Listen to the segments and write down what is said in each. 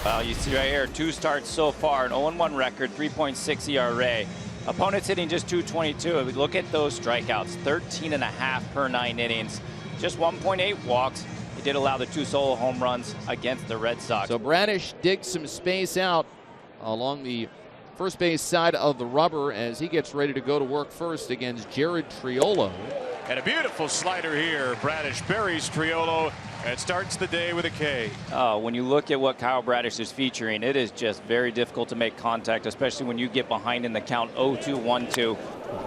Well, you see right here, 2 starts so far, an 0-1 record, 3.6 ERA. Opponents hitting just .222. If we look at those strikeouts, 13.5 per 9 innings, just 1.8 walks. He did allow the 2 solo home runs against the Red Sox. So Bradish digs some space out along the first base side of the rubber as he gets ready to go to work first against Jared Triolo. And a beautiful slider here. Bradish buries Triolo and starts the day with a K. When you look at what Kyle Bradish is featuring, it is just very difficult to make contact, especially when you get behind in the count 0-2, 1-2.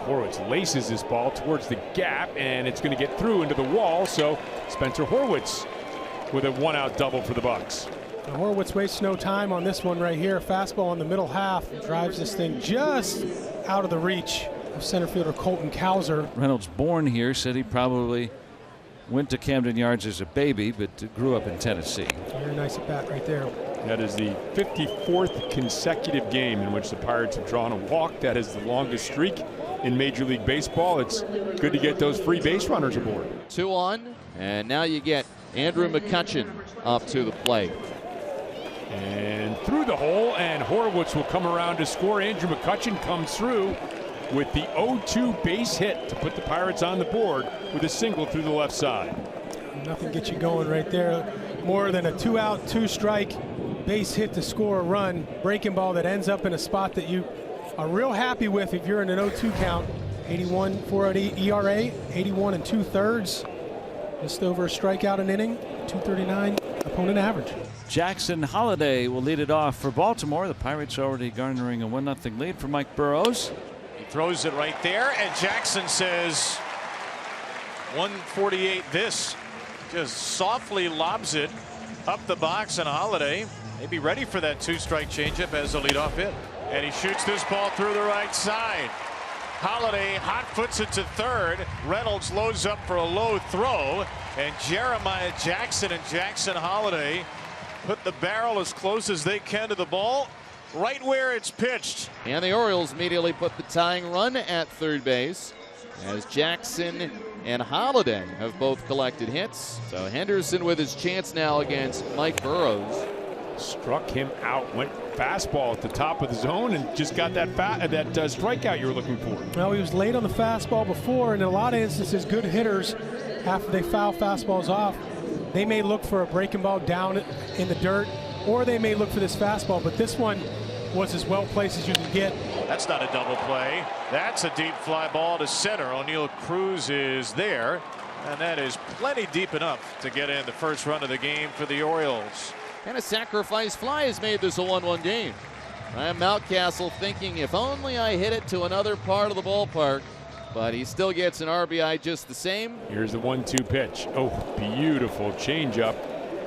Horwitz laces this ball towards the gap, and it's going to get through into the wall. So Spencer Horwitz with a 1-out double for the Bucks. And Horwitz wastes no time on this one right here. Fastball in the middle half drives this thing just out of the reach of center fielder Colton Cowser. Reynolds, born here, said he probably went to Camden Yards as a baby, but grew up in Tennessee. Very nice at bat right there. That is the 54th consecutive game in which the Pirates have drawn a walk. That is the longest streak in Major League Baseball. It's good to get those free base runners aboard. 2 on, and now you get Andrew McCutchen up to the plate. And through the hole, and Horwitz will come around to score. Andrew McCutchen comes through with the 0-2 base hit to put the Pirates on the board with a single through the left side. Nothing gets you going right there. More than a 2-out, 2-strike base hit to score a run. Breaking ball that ends up in a spot that you are real happy with if you're in an 0-2 count. 81 4.8 ERA, 81 2/3. Just over a strikeout an inning, 239 opponent average. Jackson Holliday will lead it off for Baltimore. The Pirates already garnering a 1-0 lead for Mike Burrows. He throws it right there, and Jackson says 148 this. Just softly lobs it up the box, and Holliday may be ready for that 2-strike changeup as the leadoff hit. And he shoots this ball through the right side. Holliday hot foots it to third. Reynolds loads up for a low throw, and Jeremiah Jackson and Jackson Holliday put the barrel as close as they can to the ball, right where it's pitched. And the Orioles immediately put the tying run at third base as Jackson and Holliday have both collected hits. So Henderson with his chance now against Mike Burrows. Struck him out, went fastball at the top of the zone, and just got that strikeout you were looking for. Well, he was late on the fastball before, and in a lot of instances, good hitters, after they foul fastballs off, they may look for a breaking ball down in the dirt, or they may look for this fastball, but this one was as well placed as you can get. That's not a double play. That's a deep fly ball to center. O'Neill Cruz is there, and that is plenty deep enough to get in the first run of the game for the Orioles. And a sacrifice fly has made this a 1-1 game. Ryan Mountcastle thinking, if only I hit it to another part of the ballpark. But he still gets an RBI just the same. Here's the 1-2 pitch. Oh, beautiful changeup.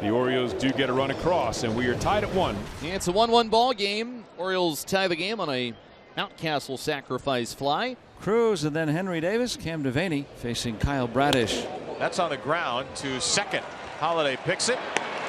The Orioles do get a run across, and we are tied at 1. It's a 1-1 ball game. Orioles tie the game on a Mountcastle sacrifice fly. Cruz and then Henry Davis. Cam Devaney facing Kyle Bradish. That's on the ground to second. Holliday picks it,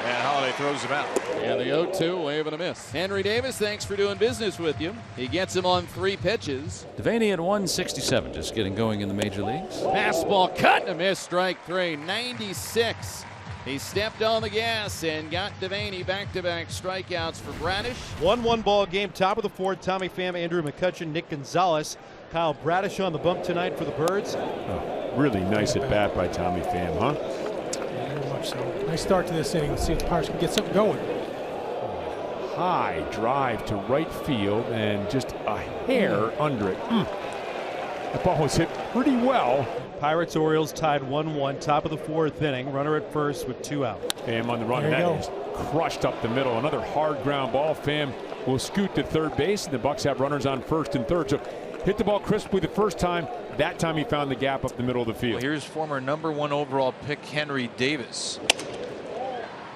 and Holliday throws him out. And the 0-2, wave and a miss. Henry Davis, thanks for doing business with you. He gets him on 3 pitches. Devaney at 167, just getting going in the major leagues. Fastball cut and a miss, strike 3, 96. He stepped on the gas and got Devaney back-to-back strikeouts for Bradish. 1-1 ball game, top of the 4th. Tommy Pham, Andrew McCutchen, Nick Gonzalez. Kyle Bradish on the bump tonight for the Birds. Oh, really nice at bat by Tommy Pham, huh? Very much so. Nice start to this inning. Let's see if the Pirates can get something going. High drive to right field and just a hair under it. The ball was hit pretty well. Pirates Orioles tied 1-1, top of the 4th inning. Runner at first with 2 out. Pham on the run. There you That is crushed up the middle. Another hard ground ball. Pham will scoot to third base, and the Bucks have runners on first and third. So hit the ball crisply the first time. That time he found the gap up the middle of the field. Well, here's former #1 overall pick Henry Davis.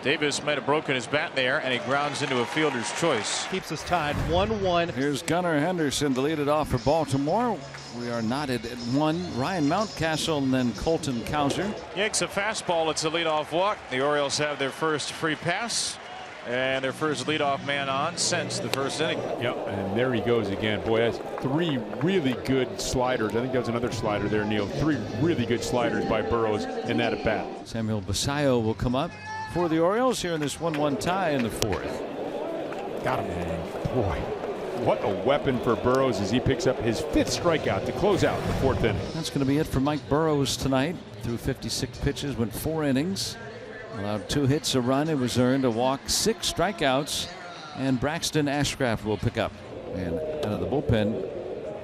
Davis might have broken his bat there, and he grounds into a fielder's choice. Keeps us tied 1-1. Here's Gunnar Henderson to lead it off for Baltimore. We are knotted at 1. Ryan Mountcastle and then Colton Cowser. Yanks a fastball. It's a leadoff walk. The Orioles have their first free pass and their first leadoff man on since the first inning. Yep, and there he goes again. Boy, that's 3 really good sliders. I think that was another slider there, Neil. 3 really good sliders by Burrows in that at bat. Samuel Basayo will come up for the Orioles here in this 1-1 tie in the 4th. Got him. And boy, what a weapon for Burrows as he picks up his 5th strikeout to close out the 4th inning. That's going to be it for Mike Burrows tonight. Threw 56 pitches, went 4 innings. Allowed 2 hits, a run. It was earned, a walk, 6 strikeouts. And Braxton Ashcraft will pick up. And out of the bullpen,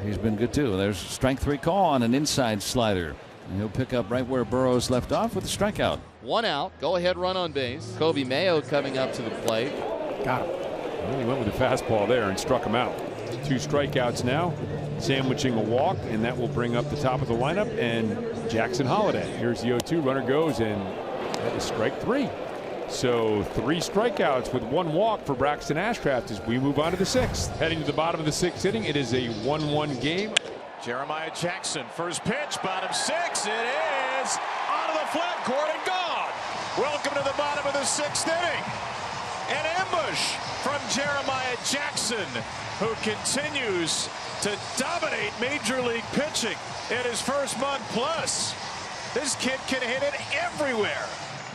he's been good too. There's strike 3 call on an inside slider. And he'll pick up right where Burrows left off with a strikeout. 1 out. Go ahead run on base. Kobe Mayo coming up to the plate. Got him. Well, he went with the fastball there and struck him out. 2 strikeouts now, sandwiching a walk, and that will bring up the top of the lineup and Jackson Holiday. Here's the 0-2. Runner goes, and that is strike 3. So 3 strikeouts with 1 walk for Braxton Ashcraft as we move on to the 6th. Heading to the bottom of the 6th inning, it is a 1-1 game. Jeremiah Jackson, first pitch, bottom 6. It is onto the flat court and gone. Welcome to the bottom of the 6th inning. An ambush from Jeremiah Jackson, who continues to dominate Major League pitching in his first month plus. This kid can hit it everywhere.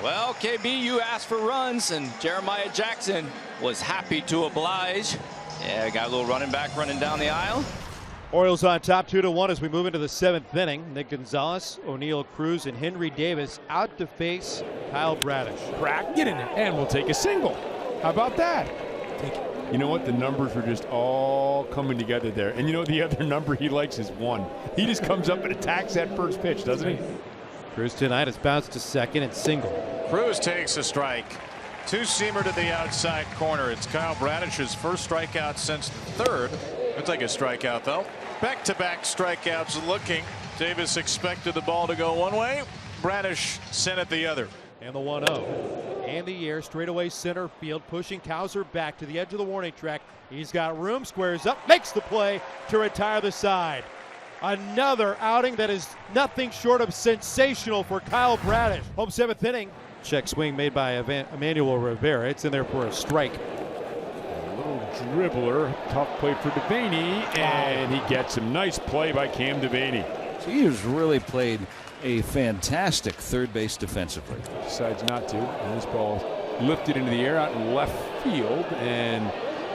Well, KB, you asked for runs, and Jeremiah Jackson was happy to oblige. Yeah, got a little running back running down the aisle. Orioles on top 2-1 as we move into the 7th inning. Nick Gonzalez, O'Neill Cruz, and Henry Davis out to face Kyle Bradish. Crack, get in there, and we'll take a single. How about that? Take it. You know what? The numbers are just all coming together there. And you know the other number he likes is 1. He just comes up and attacks that first pitch, doesn't he? Cruz tonight has bounced to second and single. Cruz takes a strike. 2-seamer to the outside corner. It's Kyle Bradish's first strikeout since the 3rd. He'll take a strikeout, though. Back-to-back strikeouts looking. Davis expected the ball to go one way. Bradish sent it the other. And the 1-0. And the air, straightaway center field, pushing Kowser back to the edge of the warning track. He's got room, squares up, makes the play to retire the side. Another outing that is nothing short of sensational for Kyle Bradish. Home 7th inning. Check swing made by Emmanuel Rivera. It's in there for a strike. A little dribbler. Tough play for Devaney, and he gets him. Nice play by Cam Devaney. So he has really played a fantastic third base defensively. Decides not to. And this ball lifted into the air out in left field, and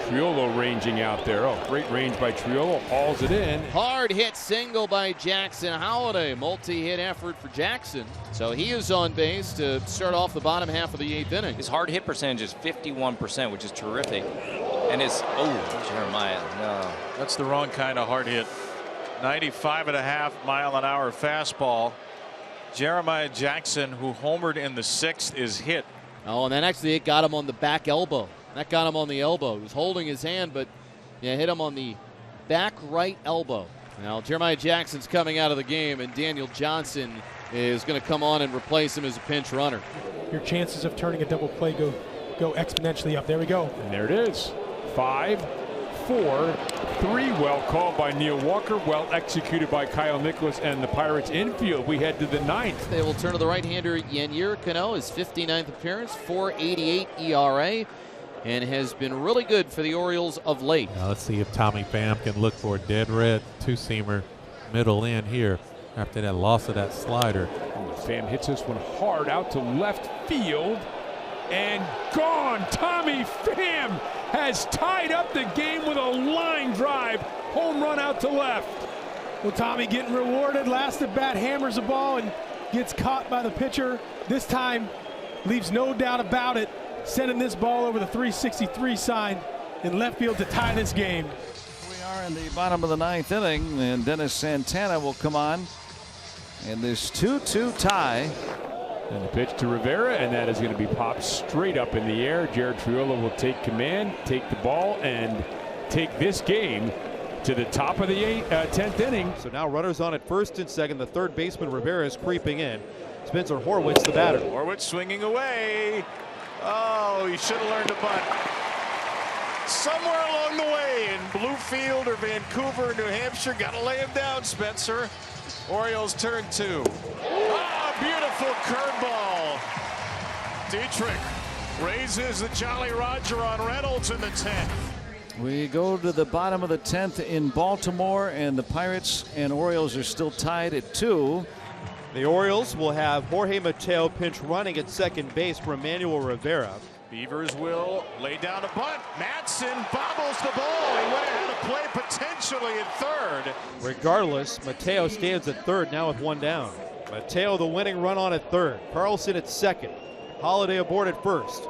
Triolo ranging out there. Oh, great range by Triolo. Hauls it in. Hard hit single by Jackson Holiday. Multi-hit effort for Jackson. So he is on base to start off the bottom half of the 8th inning. His hard hit percentage is 51%, which is terrific. And his, Jeremiah, no. That's the wrong kind of hard hit. 95.5 mile-an-hour fastball. Jeremiah Jackson, who homered in the 6th, is hit. Oh, and then actually it got him on the back elbow. That got him on the elbow. He was holding his hand, but hit him on the back right elbow. Now Jeremiah Jackson's coming out of the game, and Daniel Johnson is going to come on and replace him as a pinch runner. Your chances of turning a double play go exponentially up. There we go. And there it is. 5, 4, 3. Well called by Neil Walker. Well executed by Kyle Nicholas and the Pirates infield. We head to the 9th. They will turn to the right-hander Yennier Cano, his 59th appearance, 4.88 ERA, and has been really good for the Orioles of late. Now let's see if Tommy Pham can look for a dead red 2-seamer middle in here after that loss of that slider. Pham hits this one hard out to left field and gone. Tommy Pham has tied up the game with a line drive. Home run out to left. Well, Tommy getting rewarded. Last at bat, hammers the ball and gets caught by the pitcher. This time leaves no doubt about it, sending this ball over the 363 sign in left field to tie this game. We are in the bottom of the 9th inning, and Dennis Santana will come on in this 2-2 tie. And the pitch to Rivera, and that is going to be popped straight up in the air. Jared Triolo will take command, take the ball, and take this game to the top of the 10th inning. So now runners on at first and second. The third baseman Rivera is creeping in. Spencer Horwitz, the batter. Horwitz swinging away. Oh, he should have learned to bunt. Somewhere along the way in Bluefield or Vancouver, New Hampshire, got to lay him down, Spencer. Orioles turn 2. Ah, beautiful curveball. Dietrich raises the Jolly Roger on Reynolds in the 10th. We go to the bottom of the 10th in Baltimore, and the Pirates and Orioles are still tied at 2. The Orioles will have Jorge Mateo pinch running at second base for Emmanuel Rivera. Beavers will lay down a bunt. Madsen bobbles the ball. He would have had a play potentially at third. Regardless, Mateo stands at third now with one down. Mateo the winning run on at third. Carlson at second. Holiday aboard at first.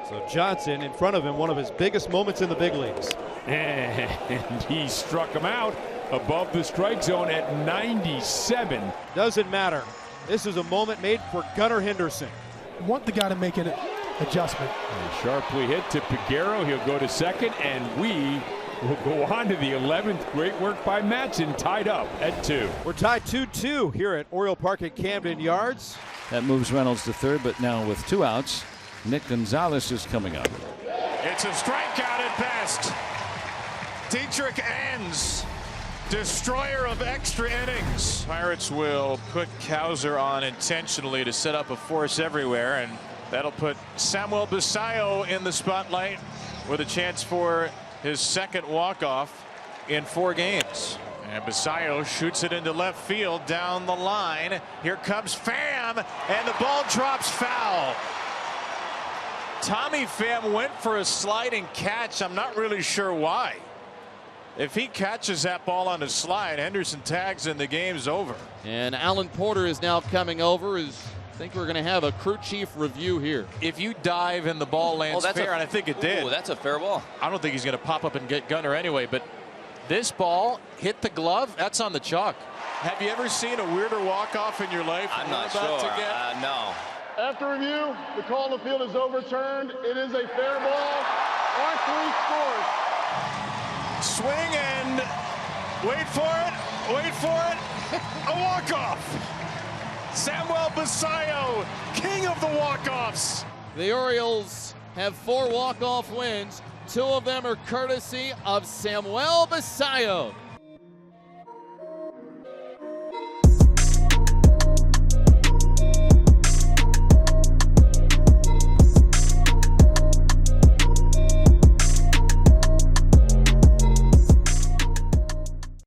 So Johnson in front of him, one of his biggest moments in the big leagues. And he struck him out above the strike zone at 97. Doesn't matter. This is a moment made for Gunnar Henderson. Want the guy to make an adjustment. And sharply hit to Peguero. He'll go to second, and we will go on to the 11th. Great work by Madsen, tied up at 2. We're tied 2-2 here at Oriole Park at Camden Yards. That moves Reynolds to third, but now with 2 outs, Nick Gonzalez is coming up. It's a strikeout at best. Dietrich ends, destroyer of extra innings. Pirates will put Cowser on intentionally to set up a force everywhere, and that'll put Samuel Basayo in the spotlight with a chance for his second walk-off in 4 games. And Basayo shoots it into left field down the line. Here comes Pham, and the ball drops foul. Tommy Pham went for a sliding catch. I'm not really sure why. If he catches that ball on a slide, Henderson tags and the game's over. And Alan Porter is now coming over. I think we're going to have a crew chief review here. If you dive and the ball lands fair, and I think it did. Ooh, that's a fair ball. I don't think he's going to pop up and get Gunnar anyway, but this ball hit the glove. That's on the chalk. Have you ever seen a weirder walk-off in your life? I'm not sure. No. After review, the call on the field is overturned. It is a fair ball. R3 scores. Swing and wait for it, a walk-off. Samuel Basayo, king of the walk-offs. The Orioles have 4 walk-off wins. 2 of them are courtesy of Samuel Basayo.